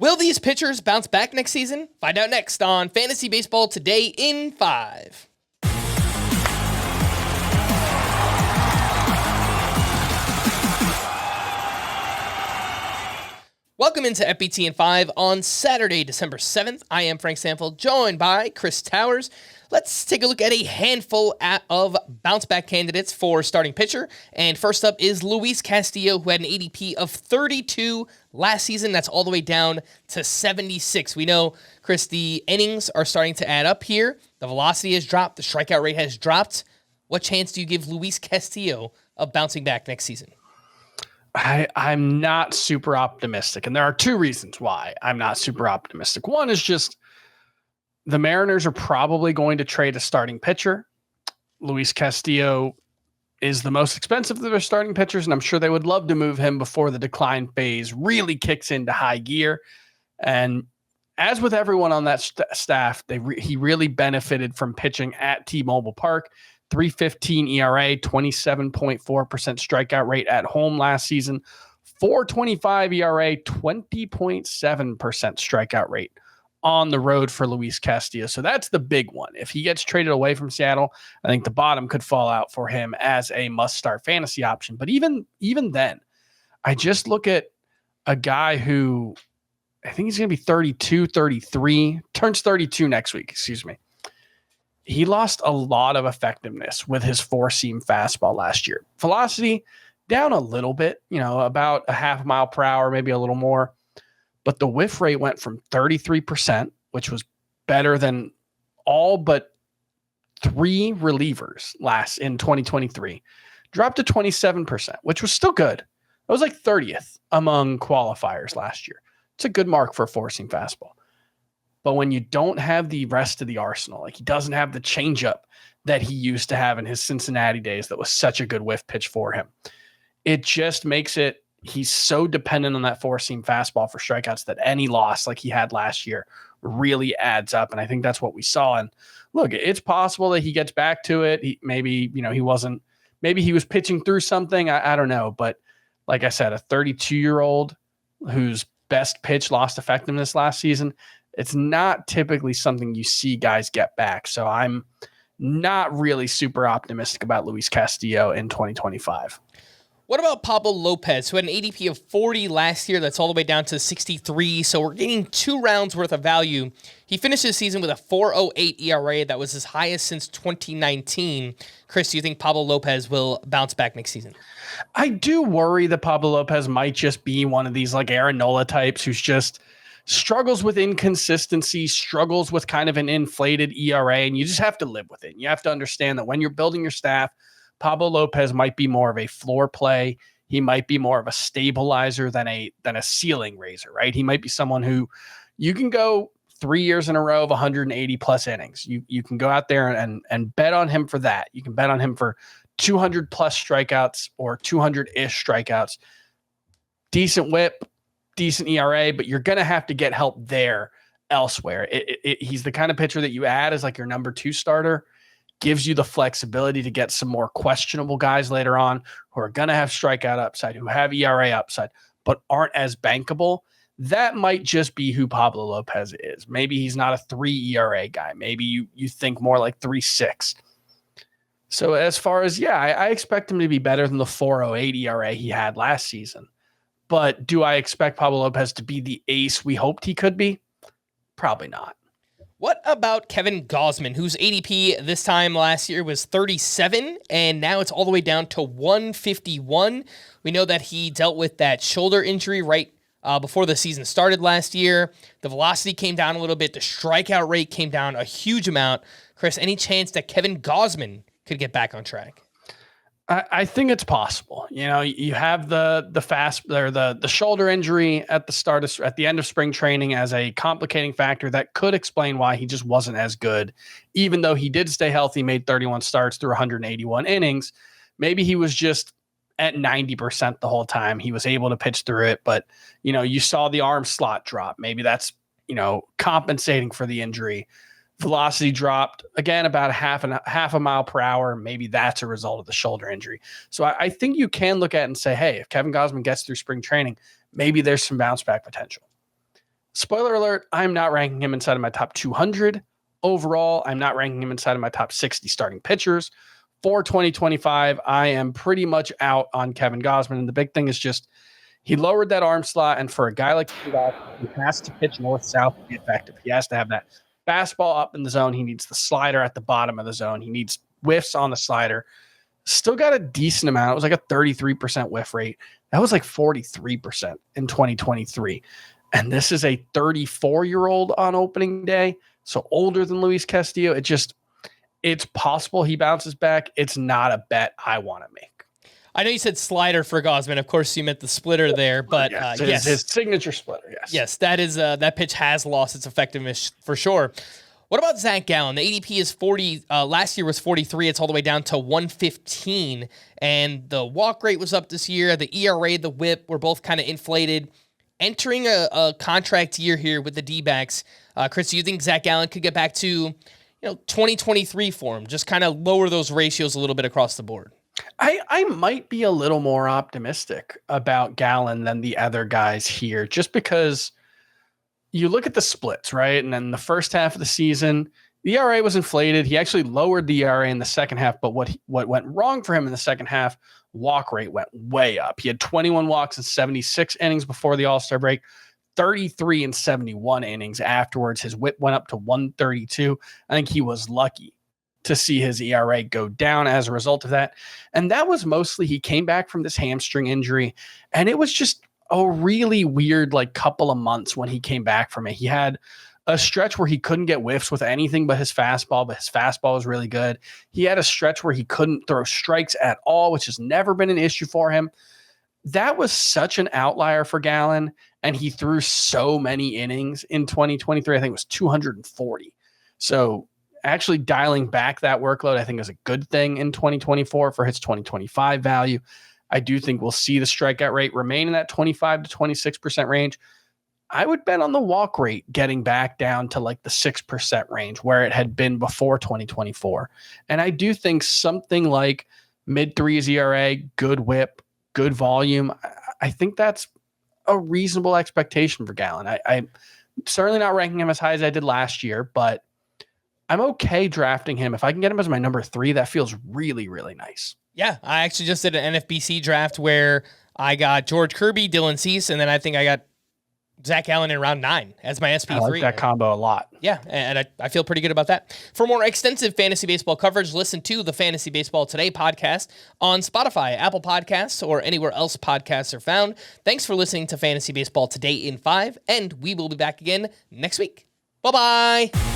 Will these pitchers bounce back next season? Find out next on Fantasy Baseball Today in 5. Welcome into FBT in 5 on Saturday, December 7th. I am Frank Stampfl, joined by Chris Towers. Let's take a look at a handful of bounce-back candidates for starting pitcher. And first up is Luis Castillo, who had an ADP of 32 last season. That's all the way down to 76. We know, Chris, the innings are starting to add up here. The velocity has dropped. The strikeout rate has dropped. What chance do you give Luis Castillo of bouncing back next season? I'm not super optimistic, and there are two reasons why I'm not super optimistic. One is just the Mariners are probably going to trade a starting pitcher. Luis Castillo is the most expensive of their starting pitchers, and I'm sure they would love to move him before the decline phase really kicks into high gear. And as with everyone on that staff, he really benefited from pitching at T-Mobile Park. 3.15 ERA, 27.4% strikeout rate at home last season. 4.25 ERA, 20.7% strikeout rate on the road for Luis Castillo. So that's the big one. If he gets traded away from Seattle, I think the bottom could fall out for him as a must-start fantasy option. But even then, I just look at a guy who I think he's going to be 32, 33, turns 32 next week, excuse me. He lost a lot of effectiveness with his four-seam fastball last year. Velocity down a little bit, about a half mile per hour, maybe a little more. But the whiff rate went from 33%, which was better than all but 3 relievers last in 2023, dropped to 27%, which was still good. That was like 30th among qualifiers last year. It's a good mark for a four-seam fastball. But when you don't have the rest of the arsenal, like he doesn't have the changeup that he used to have in his Cincinnati days that was such a good whiff pitch for him, it just makes it, he's so dependent on that four-seam fastball for strikeouts that any loss like he had last year really adds up. And I think that's what we saw. And look, it's possible that he gets back to it. Maybe he was pitching through something. I don't know. But like I said, a 32-year-old whose best pitch lost effectiveness last season, it's not typically something you see guys get back. So I'm not really super optimistic about Luis Castillo in 2025. What about Pablo Lopez, who had an ADP of 40 last year? That's all the way down to 63. So we're getting 2 rounds worth of value. He finished the season with a 4.08 ERA. That was his highest since 2019. Chris, do you think Pablo Lopez will bounce back next season? I do worry that Pablo Lopez might just be one of these like Aaron Nola types who's just struggles with inconsistency, struggles with kind of an inflated ERA, and you just have to live with it. You have to understand that when you're building your staff, Pablo Lopez might be more of a floor play. He might be more of a stabilizer than a ceiling raiser, right? He might be someone who you can go 3 years in a row of 180 plus innings. You can go out there and bet on him for that. You can bet on him for 200 plus strikeouts or 200-ish strikeouts. Decent whip, decent ERA, but you're going to have to get help there elsewhere. He's the kind of pitcher that you add as like your number 2 starter, gives you the flexibility to get some more questionable guys later on who are going to have strikeout upside, who have ERA upside, but aren't as bankable. That might just be who Pablo Lopez is. Maybe he's not a 3 ERA guy. Maybe you think more like 3.6. So as far as, I expect him to be better than the 4.08 ERA he had last season. But do I expect Pablo Lopez to be the ace we hoped he could be? Probably not. What about Kevin Gausman, whose ADP this time last year was 37, and now it's all the way down to 151? We know that he dealt with that shoulder injury right before the season started last year. The velocity came down a little bit. The strikeout rate came down a huge amount. Chris, any chance that Kevin Gausman could get back on track? I think it's possible. You have the shoulder injury at the end of spring training as a complicating factor that could explain why he just wasn't as good, even though he did stay healthy, made 31 starts through 181 innings. Maybe he was just at 90% the whole time. He was able to pitch through it, but you saw the arm slot drop. Maybe that's compensating for the injury. Velocity dropped again about half a mile per hour. Maybe that's a result of the shoulder injury. So I think you can look at it and say, hey, if Kevin Gausman gets through spring training, maybe there's some bounce back potential. Spoiler alert, I'm not ranking him inside of my top 200. Overall, I'm not ranking him inside of my top 60 starting pitchers. For 2025, I am pretty much out on Kevin Gausman. And the big thing is just he lowered that arm slot. And for a guy like Kevin Gausman, he has to pitch north-south to be effective. He has to have that fastball up in the zone. He needs the slider at the bottom of the zone. He needs whiffs on the slider. Still got a decent amount. It was like a 33% whiff rate. That was like 43% in 2023. And this is a 34-year-old on opening day, so older than Luis Castillo. It's possible he bounces back. It's not a bet I want to make. I know you said slider for Gausman. Of course, you meant the splitter there, but yes. His signature splitter, yes. Yes, that is that pitch has lost its effectiveness for sure. What about Zac Gallen? The ADP is 40. Last year was 43. It's all the way down to 115. And the walk rate was up this year. The ERA, the whip were both kind of inflated. Entering a contract year here with the D-backs, Chris, do you think Zac Gallen could get back to 2023 form? Just kind of lower those ratios a little bit across the board. I might be a little more optimistic about Gallen than the other guys here, just because you look at the splits, right? And then the first half of the season, the ERA was inflated. He actually lowered the ERA in the second half, but what went wrong for him in the second half, walk rate went way up. He had 21 walks in 76 innings before the All-Star break, 33 in 71 innings afterwards. His whip went up to 132. I think he was lucky to see his ERA go down as a result of that. And that was mostly he came back from this hamstring injury, and it was just a really weird couple of months when he came back from it. He had a stretch where he couldn't get whiffs with anything but his fastball was really good. He had a stretch where he couldn't throw strikes at all, which has never been an issue for him. That was such an outlier for Gallen, and he threw so many innings in 2023. I think it was 240. So actually dialing back that workload, I think is a good thing in 2024 for his 2025 value. I do think we'll see the strikeout rate remain in that 25 to 26% range. I would bet on the walk rate getting back down to the 6% range where it had been before 2024. And I do think something like mid-threes ERA, good whip, good volume, I think that's a reasonable expectation for Gallen. I'm certainly not ranking him as high as I did last year, but I'm okay drafting him. If I can get him as my number 3, that feels really, really nice. Yeah, I actually just did an NFBC draft where I got George Kirby, Dylan Cease, and then I think I got Zac Gallen in round 9 as my SP3. I like that combo a lot. Yeah, and I feel pretty good about that. For more extensive fantasy baseball coverage, listen to the Fantasy Baseball Today podcast on Spotify, Apple Podcasts, or anywhere else podcasts are found. Thanks for listening to Fantasy Baseball Today in 5, and we will be back again next week. Bye-bye.